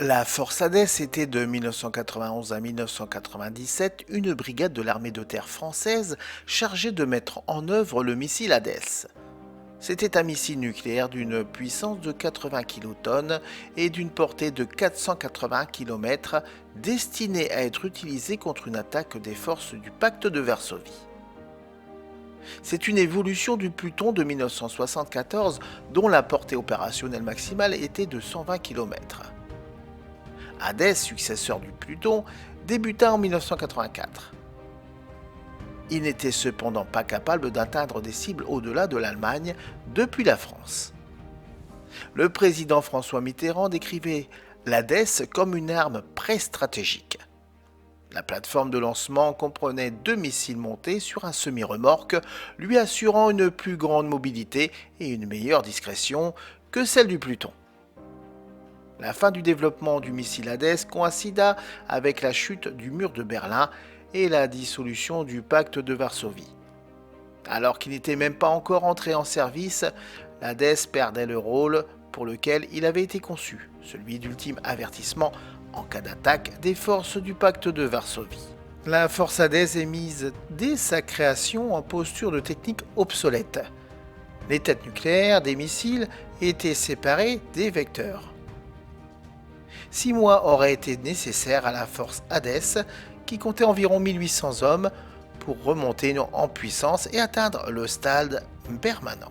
La Force Hadès était de 1991 à 1997 une brigade de l'armée de terre française chargée de mettre en œuvre le missile Hadès. C'était un missile nucléaire d'une puissance de 80 kilotonnes et d'une portée de 480 km destiné à être utilisé contre une attaque des forces du pacte de Varsovie. C'est une évolution du Pluton de 1974 dont la portée opérationnelle maximale était de 120 km. Hadès, successeur du Pluton, débuta en 1984. Il n'était cependant pas capable d'atteindre des cibles au-delà de l'Allemagne depuis la France. Le président François Mitterrand décrivait l'Hadès comme une arme pré-stratégique. La plateforme de lancement comprenait 2 missiles montés sur un semi-remorque, lui assurant une plus grande mobilité et une meilleure discrétion que celle du Pluton. La fin du développement du missile Hadès coïncida avec la chute du mur de Berlin et la dissolution du pacte de Varsovie. Alors qu'il n'était même pas encore entré en service, l'Hadès perdait le rôle pour lequel il avait été conçu, celui d'ultime avertissement en cas d'attaque des forces du pacte de Varsovie. La force Hadès est mise dès sa création en posture de technique obsolète. Les têtes nucléaires des missiles étaient séparées des vecteurs. 6 mois auraient été nécessaires à la force Hadès, qui comptait environ 1800 hommes, pour remonter en puissance et atteindre le stade permanent.